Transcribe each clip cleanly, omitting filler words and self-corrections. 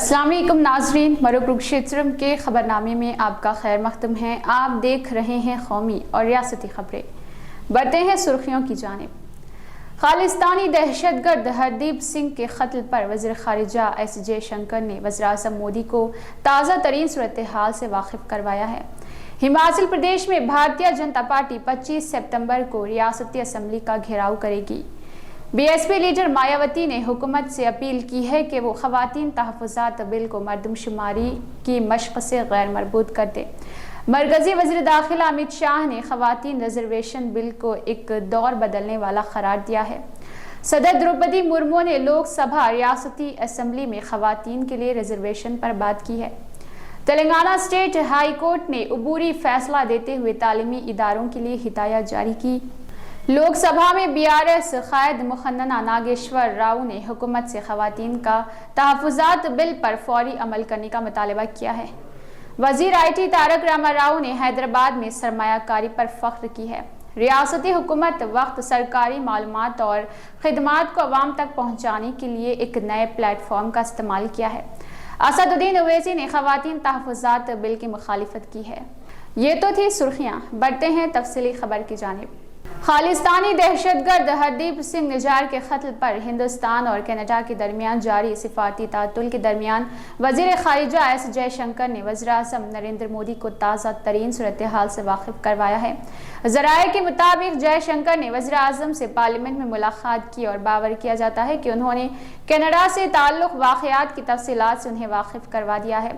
अस्सलाम वालेकुम नाजरीन, मरुकुरुक्षेत्रम के खबरनामे में आपका खैर मख्तम है। आप देख रहे हैं कौमी और रियासती खबरें। बढ़ते हैं सुर्खियों की जानिब। खालिस्तानी दहशतगर्द हरदीप सिंह के कत्ल पर वज़ीर ख़ारिजा एस जयशंकर ने वज़ीर-ए-आज़म मोदी को ताज़ा तरीन सूरत हाल से वाकिफ़ करवाया है। हिमाचल प्रदेश में भारतीय जनता पार्टी 25 सितंबर को रियासती असम्बली का घेराव करेगी। बीएसपी लीडर मायावती ने हुकूमत से अपील की है कि वो ख़वातीन तहफ़्फ़ुज़ात बिल को मरदमशुमारी की मशक़ से गैर मरबूत कर दे। मरकज़ी वज़ीर दाखिला अमित शाह ने ख़वातीन रिज़र्वेशन बिल को एक दौर बदलने वाला करार दिया है। सदर द्रौपदी मुर्मू ने लोकसभा रियासती असम्बली में ख़वातीन के लिए रिज़र्वेशन पर बात की है। तेलंगाना स्टेट हाई कोर्ट ने अबूरी फैसला देते हुए तालीमी इदारों के लिए हिदायत जारी की। लोकसभा में बीआरएस कायद मुखन्ना नागेश्वर राव ने हुकूमत से ख़वातीन का तहफ़्फ़ुज़ात बिल पर फौरी अमल करने का मुतालबा किया है। वज़ीर IT तारक रामाराव ने हैदराबाद में सरमायाकारी पर फ़ख्र की है। रियासती हुकूमत वक्त सरकारी मालूमात और ख़िदमात को अवाम तक पहुँचाने के लिए एक नए प्लेटफॉर्म का इस्तेमाल किया है। असदुद्दीन ओवैसी ने ख़वातीन तहफ़्फ़ुज़ात बिल की मुखालिफत की है। ये तो थी सुर्खियाँ, बढ़ते हैं तफसीली खबर की जानिब। खालिस्तानी दहशतगर्द हरदीप सिंह निजार के कत्ल पर हिंदुस्तान और कनाडा के दरमियान जारी सिफारती तातुल के दरमियान वज़ीर ख़ारिजा एस जयशंकर ने वज़ीर-ए-आज़म नरेंद्र मोदी को ताज़ा तरीन सूरत हाल से वाकिफ़ करवाया है। ज़राए के मुताबिक जयशंकर ने वज़ीर-ए-आज़म से पार्लियामेंट में मुलाकात की और बावर किया जाता है कि उन्होंने कनाडा से ताल्लुक़ वाक़यात की तफसीलात से उन्हें वाकिफ़ करवा दिया है।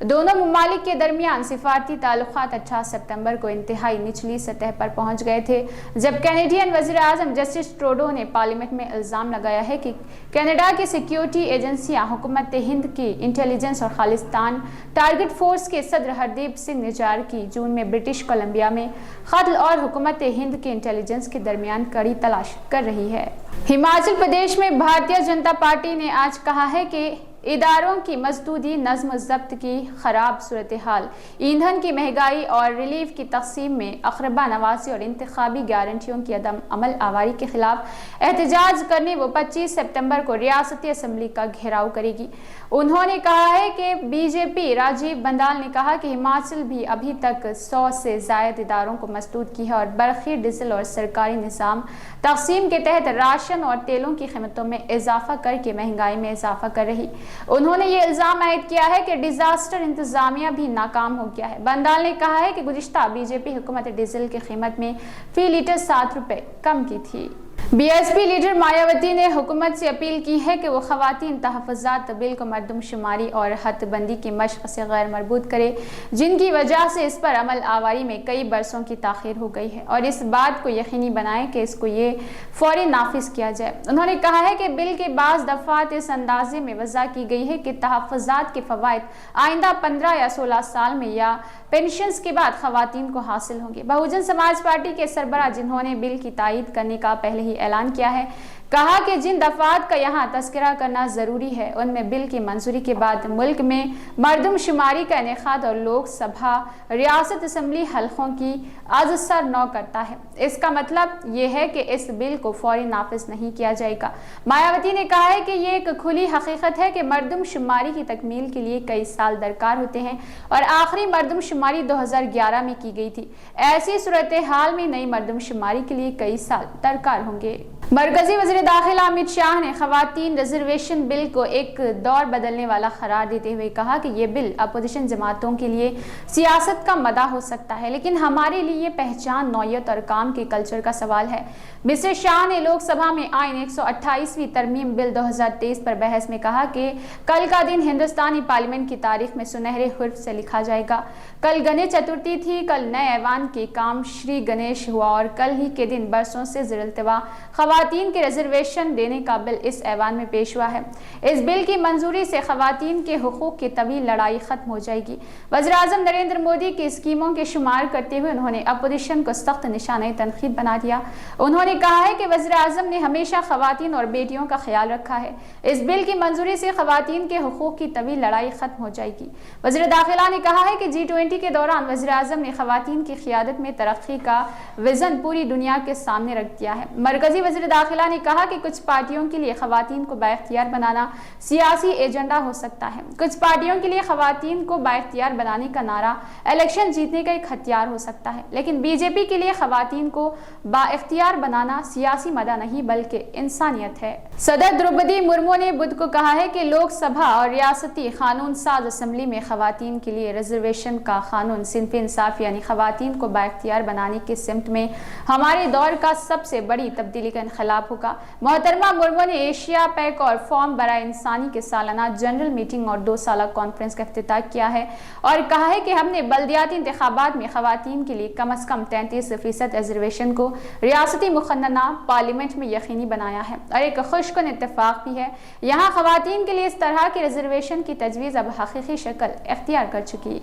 दोनों ममालिक के दरमियान सिफारती ताल्लुक़ात 18 सितंबर को इंतहाई निचली सतह पर पहुँच गए थे, जब कैनेडियन वज़ीर-ए-आज़म जस्टिस ट्रूडो ने पार्लियामेंट में इल्ज़ाम लगाया है कि कनाडा की सिक्योरिटी एजेंसियां हुकूमत हिंद की इंटेलिजेंस और खालिस्तान टारगेट फोर्स के सदर हरदीप सिंह निजार की जून में ब्रिटिश कोलंबिया में कत्ल और हुकूमत हिंद की इंटेलिजेंस के दरमियान कड़ी तलाश कर रही है। हिमाचल प्रदेश में भारतीय जनता पार्टी ने आज कहा है कि इदारों की मजदूदी, नज़्म ज़ब्त की खराब सूरत हाल, ईंधन की महंगाई और रिलीफ की तकसीम में अक़रबा नवासी और इंतखाबी गारंटियों की अदम अमल आवारी के खिलाफ एहतजाज करने वो 25 सितंबर को रियासती असम्बली का घेराव करेगी। उन्होंने कहा है कि बीजेपी राजीव बंदाल ने कहा कि हिमाचल भी अभी तक 100 से ज़ायद इदारों को मसदूद की है और बरखी, डीजल और सरकारी निज़ाम तकसीम के तहत राशन और तेलों की कीमतों में इजाफा करके महंगाई में इजाफा कर रही। उन्होंने ये इल्जाम आयद किया है कि डिजास्टर इंतजामिया भी नाकाम हो गया है। बंदाल ने कहा है कि गुज़िश्ता बीजेपी हुकूमत डीजल की कीमत में फी लीटर 7 रुपये कम की थी। बीएसपी लीडर मायावती ने हुकूमत से अपील की है कि वो ख़वातीन तहफ़्फ़ुज़ात बिल को मरदमशुमारी और हदबंदी की मशक़ से गैर मरबूत करे, जिनकी वजह से इस पर अमल आवारी में कई बरसों की ताख़ीर हो गई है, और इस बात को यकीनी बनाए कि इसको ये फ़ौरी नाफिज किया जाए। उन्होंने कहा है कि बिल के बाज़ दफ़ात इस अंदाजे में वज़ा की गई है कि तहफ़्फ़ुज़ात के फ़वाइद आइंदा 15 या 16 साल में या पेंशन्स के बाद ख़वातीन को हासिल होंगे। बहुजन समाज पार्टी के सरबराह, जिन्होंने बिल की तायीद करने का पहले ही ऐलान किया है, कहा कि जिन दफात का यहाँ तस्करा करना ज़रूरी है उनमें बिल की मंजूरी के बाद मुल्क में मरदमशुमारी का इनेकाद और लोकसभा रियासत असम्बली हल्कों की अज़सर नौ करता है। इसका मतलब ये है कि इस बिल को फौरी नाफिज नहीं किया जाएगा। मायावती ने कहा है कि ये एक खुली हकीकत है कि मरदमशुमारी की तकमील के लिए कई साल दरकार होते हैं और आखिरी मरदमशुमारी 2011 में की गई थी। ऐसी सूरत हाल में नई मरदमशुमारी के लिए कई साल दरकार होंगे। मरकजी वज़ीर दाखिला अमित शाह ने ख़वातीन रिज़र्वेशन बिल को एक दौर बदलने वाला करार देते हुए कहा कि ये बिल अपोजिशन जमातों के लिए सियासत का मदा हो सकता है, लेकिन हमारे लिए पहचान, नौयत और काम के कल्चर का सवाल है। मिस्टर शाह ने लोकसभा में आइन 128वीं तरमीम बिल 2023 पर बहस में कहा कि कल का दिन हिंदुस्तानी पार्लियामेंट की तारीख में सुनहरे हुर्फ से लिखा जाएगा। कल गणेश चतुर्थी थी, कल नए ऐवान के काम श्री गणेश हुआ और कल ही के दिन बरसों से ज़िरअल्तवा ख़वातीन के रिजर्वेशन देने का बिल इस ऐवान में पेश हुआ है। इस बिल की मंजूरी से ख़वातीन के हुकूक की तवील लड़ाई खत्म हो जाएगी। वज़ीर-ए-आज़म नरेंद्र मोदी की स्कीमों के शुमार करते हुए उन्होंने अपोजिशन को सख्त निशाने तनकीद बना दिया। उन्होंने कहा है कि वज़ीर-ए-आज़म ने हमेशा ख़वातीन और बेटियों का ख्याल रखा है। इस बिल की मंजूरी से ख़वातीन के हुकूक की तवील लड़ाई खत्म हो जाएगी। वज़ीर दाखिला ने कहा है कि G20 के दौरान वज़ीर-ए-आज़म ने ख़वातीन की क़ियादत में तरक्की का विज़न पूरी दुनिया के सामने रख दिया है। मरकजी वज़ीर वज़ीर दाखिला ने कहा कि कुछ पार्टियों के लिए खवातीन को बाइख्तियार बनाना सियासी एजेंडा हो सकता है। कुछ पार्टियों के लिए खवातीन को बाइख्तियार बनाने का नारा इलेक्शन जीतने का एक हथियार हो सकता है, लेकिन बीजेपी के लिए खवातीन को बाइख्तियार बनाना सियासी मदा नहीं बल्कि इंसानियत है। सदर द्रौपदी मुर्मू ने बुध को कहा है कि लोकसभा और रियासती कानून साज असम्बली में खवातीन के लिए रिजर्वेशन का कानून सिन्फ़ इंसाफ यानी खवातीन को बाइख्तियार बनाने की सिमत में हमारे दौर का सबसे बड़ी तब्दीली का इनकलाब होगा। मोहतरमा मुर्मू ने एशिया पैक और फॉर्म बराए इंसानी के सालाना जनरल मीटिंग और 2 साला कॉन्फ्रेंस का इफ्तिताह किया है और कहा है कि हमने बल्दियाती इंतखाबात में खवातीन के लिए कम अज़ कम 33% रिजर्वेशन को रियासती मुक़न्नना पार्लियामेंट में यकीनी बनाया है और एक खुशकुन इत्तेफाक भी है। यहाँ खवातीन के लिए इस तरह की रिजर्वेशन की तजवीज़ अब हकीकी शक्ल इख्तियार कर चुकी।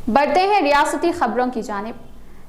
बढ़ते हैं रियासती खबरों की जानिब।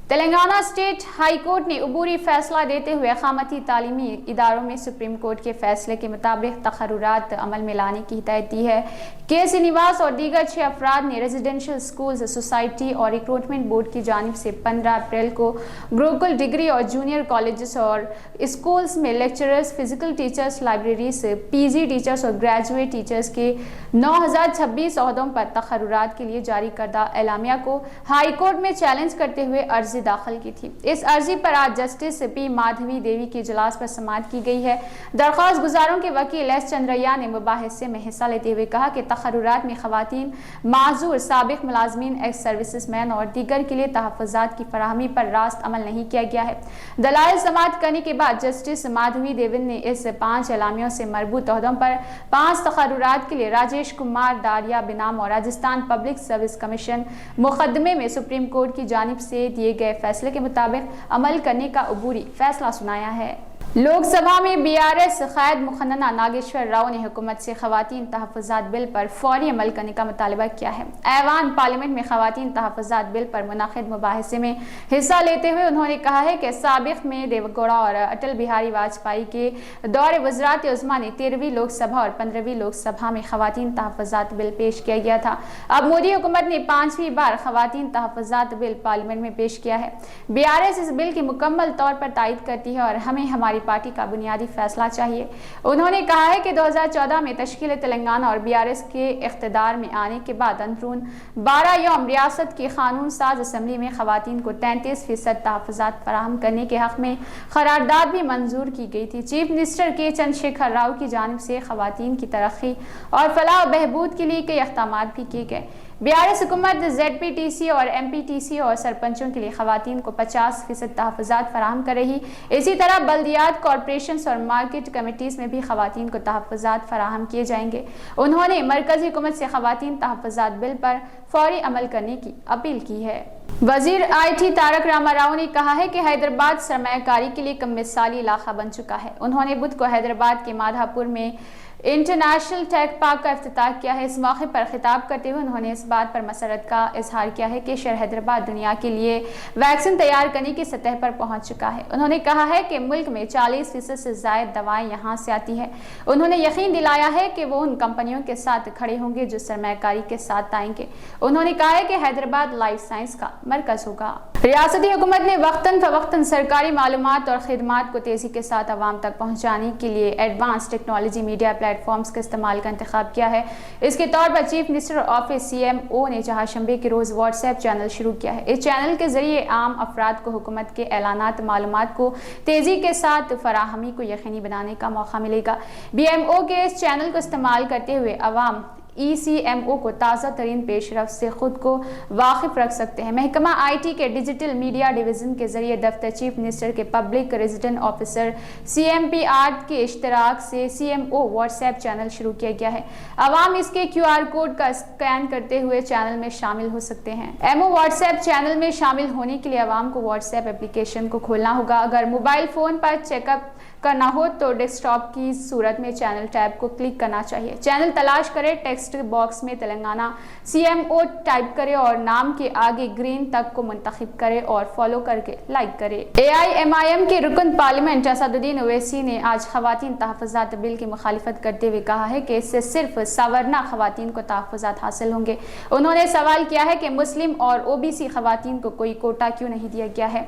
तेलंगाना स्टेट हाई कोर्ट ने अबूरी फैसला देते हुए अक़ामती तालीमी इदारों में सुप्रीम कोर्ट के फैसले के मुताबिक तक़र्रुरात अमल में लाने की हिदायत दी है। के श्रीनिवास और दीगर 6 अफराद ने रेजिडेंशियल स्कूल्स सोसाइटी और रिक्रूटमेंट बोर्ड की जानिब से 15 अप्रैल को गुरुकुल डिग्री और जूनियर कॉलेजेस और स्कूल्स में lecturers, physical teachers, libraries, PG teachers और ग्रेजुएट टीचर्स के 9026 ओहदों पर तक़र्रुरात के लिए जारी करदा एलामिया को हाई कोर्ट में चैलेंज करते हुए अर्जी दाखिल की थी। इस अर्जी पर आज जस्टिस पी माधवी देवी के इजलास पर समाअत की गई है। दरख्वास्त गुजारों के वकील एस चंद्रैया ने मुबाहिसे में हिस्सा लेते हुए कहा कि तक़र्रुरात में खवातीन, माज़ूर, साबिक मुलाज़मीन, एक्स सर्विसेज मैन और दीगर के लिए तहफ़्फ़ुज़ात की फराहमी पर रास्त अमल नहीं किया गया है। दलाइल समाअत करने के बाद जस्टिस माधवी देवी ने इस 5 एलामियों से मरबूत ओहदों पर 5 तक़र्रुरात के लिए राजेश कुमार दारिया बिनाम और राजस्थान पब्लिक सर्विस कमीशन मुकदमे में सुप्रीम कोर्ट की जानिब से दिए गए फैसले के मुताबिक अमल करने का अबूरी फैसला सुनाया है। लोकसभा में बीआरएस क़ायद मुखन्ना नागेश्वर राव ने हुकूमत से ख़वातीन तहफ़्फ़ुज़ात बिल पर फौरी अमल करने का मुतालबा किया है। ऐवान पार्लियामेंट में ख़वातीन तहफ़्फ़ुज़ात बिल पर मुनक़िद मुबाहिसे में हिस्सा लेते हुए उन्होंने कहा है कि साबिक़ में देवगौड़ा और अटल बिहारी वाजपेयी के दौर वज़रात उज़्मा ने 13वीं लोकसभा और 15वीं लोकसभा में ख़वातीन तहफ़्फ़ुज़ात बिल पेश किया गया था। अब मोदी हुकूमत ने 5वीं बार ख़वातीन तहफ़्फ़ुज़ात बिल पार्लियामेंट में पेश किया है। बीआरएस इस बिल की मुकम्मल तौर पर तायद करती है और हमें हमारी पार्टी का बुनियादी फैसला चाहिए। उन्होंने कहा है कि 2014 में तश्कील तेलंगाना और बीआरएस के इख्तिदार में आने के बाद अंदरून 12 यौम रियासत की कानून साज असम्बली में खवातीन को 33% तहफ़्फ़ुज़ात फराहम करने के हक़ में करारदाद भी मंजूर की गई थी। चीफ मिनिस्टर के चंद्रशेखर राव की जानिब से खवातीन की तरक्की और फलाह व बहबूद के लिए कई इक़दामात भी किए गए। बीआरएस हुकूमत ZPTC और MPTC और सरपंचों के लिए खवातीन को 50% तहफ़्फ़ुज़ात फराहम कर रही। इसी तरह बल्दियात, कॉरपोरेशंस और मार्केट कमेटीज़ में भी खवातीन को तहफ़्फ़ुज़ात फराहम किए जाएंगे। उन्होंने मरकज़ी हुकूमत से खवातीन तहफ़्फ़ुज़ात बिल पर फौरी अमल करने की अपील की है। वज़ीर IT तारक रामाराव ने कहा है कि हैदराबाद सरमायाकारी के लिए कम मिसाली इलाका बन चुका है। उन्होंने बुध को हैदराबाद के माधापुर में इंटरनेशनल टेक पार्क का इफ्तिताह किया है। इस मौके पर खिताब करते हुए उन्होंने इस बात पर मसरत का इजहार किया है कि शहर हैदराबाद दुनिया के लिए वैक्सीन तैयार करने की सतह पर पहुंच चुका है। उन्होंने कहा है कि मुल्क में 40% से ज़ायद दवाएं यहां से आती है। उन्होंने यकीन दिलाया है कि वो उन कंपनियों के साथ खड़े होंगे जो सरमायाकारी के साथ आएंगे। उन्होंने कहा है कि हैदराबाद लाइफ साइंस का मरकज़ होगा। रियासती हुकूमत ने वक्तन फवक्तन सरकारी मालूमात और खिदमात को तेज़ी के साथ आवाम तक पहुँचाने के लिए एडवांस टेक्नोलॉजी मीडिया प्लेटफॉर्म्स के इस्तेमाल का इंतखाब किया है। इसके तौर पर चीफ मिनिस्टर ऑफिस CMO ने चहारशंबे के रोज़ व्हाट्सएप चैनल शुरू किया है। इस चैनल के जरिए आम अफराद को हुकूमत के ऐलानात मालूमात को तेज़ी के साथ फराहमी को यकीनी बनाने का मौका मिलेगा। BMO के इस चैनल को इस्तेमाल करते हुए अवाम ECMO को ताज़ा तरीन पेशरफ से खुद को वाकिफ रख सकते हैं। महकमा IT के डिजिटल मीडिया डिवीज़न के जरिए दफ्तर चीफ मिनिस्टर के पब्लिक रेजिडेंट ऑफिसर CMPR के इश्तराक से CMO व्हाट्सएप चैनल शुरू किया गया है। अवाम इसके QR कोड का स्कैन करते हुए चैनल में शामिल हो सकते हैं। MO व्हाट्सएप चैनल में शामिल होने के लिए अवाम को व्हाट्सएप एप्लीकेशन को खोलना होगा। अगर मोबाइल फ़ोन पर चेकअप करना हो तो डेस्कटॉप की सूरत में चैनल टैब को क्लिक करना चाहिए। चैनल तलाश करें, टेक्स्ट टेक्स्ट बॉक्स में तेलंगाना CMO टाइप करें और नाम के आगे ग्रीन तक को मुंतखब करें और फॉलो करके लाइक करें। AIMIM के रुकन पार्लियामेंट असदुद्दीन ओवैसी ने आज खवातीन तहफ़्फ़ुज़ात बिल की मुखालिफत करते हुए कहा है कि इससे सिर्फ सवरना खवातीन को तहफ़्फ़ुज़ात हासिल होंगे। उन्होंने सवाल किया है कि मुस्लिम और OBC खवातीन को कोई कोटा क्यों नहीं दिया गया है,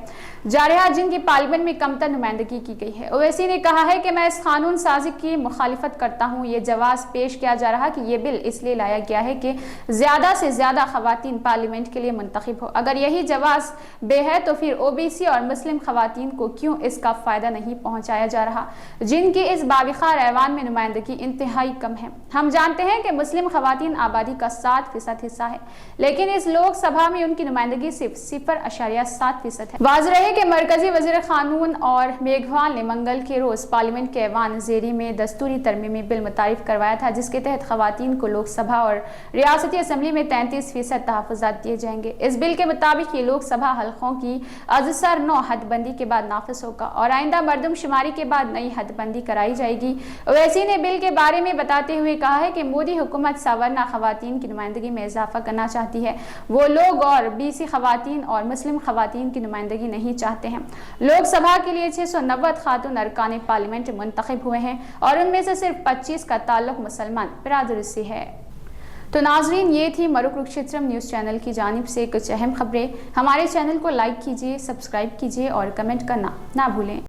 जारहा जिनकी पार्लियामेंट में कमतर नुमाइंदगी की गई है। ओवैसी ने कहा है कि मैं इस कानून साजी की मुखालिफत करता हूँ। ये जवाब पेश किया जा रहा कि ये बिल इसलिए लाया गया है कि ज़्यादा से ज़्यादा खवातीन पार्लियामेंट के लिए मुंतखब हो। अगर यही जवाब बे है तो फिर OBC और मुस्लिम खवातीन को क्यों इसका फ़ायदा नहीं पहुँचाया जा रहा, जिनकी इस बाविखार ऐवान में नुमाइंदगी इंतहाई कम है। हम जानते हैं कि मुस्लिम खवातीन आबादी का 7% हिस्सा है, लेकिन इस लोकसभा में उनकी नुमाइंदगी सिर्फ 0.7% है। वाज़ रहे कि मरकजी वज़ीर क़ानून और मेघवाल ने मंगल के रोज़ पार्लियामेंट के ऐवान ज़ेरी में दस्तूरी तरमीमी बिल मुतारिफ करवाया था, जिसके तहत खवातीन को लोकसभा और रियासती असम्बली में 33% तहफ़्फ़ुज़ात दिए जाएंगे। इस बिल के मुताबिक ये लोकसभा हल्कों की अज़सर 9 हदबंदी के बाद नाफिज होगा और आइंदा मरदमशुमारी के बाद नई हदबंदी कराई जाएगी। ओवैसी ने बिल के बारे में बताते हुए कहा है कि मोदी हुकूमत सवरना खवातीन की नुमाइंदगी में इजाफा करना चाहती है। वो लोग और BC खवातीन और मुस्लिम खवातीन की नुमाइंदगी नहीं चाहते हैं। लोकसभा के लिए 690 खातून अरकान पार्लियामेंट मुंतखब हुए हैं और उनमें से सिर्फ 25 का ताल्लुक मुसलमान बिरादरी से है। तो नाजरीन, ये थी मरू कुरुक्षेत्रम न्यूज़ चैनल की जानिब से कुछ अहम खबरें। हमारे चैनल को लाइक कीजिए, सब्सक्राइब कीजिए और कमेंट करना ना भूलें।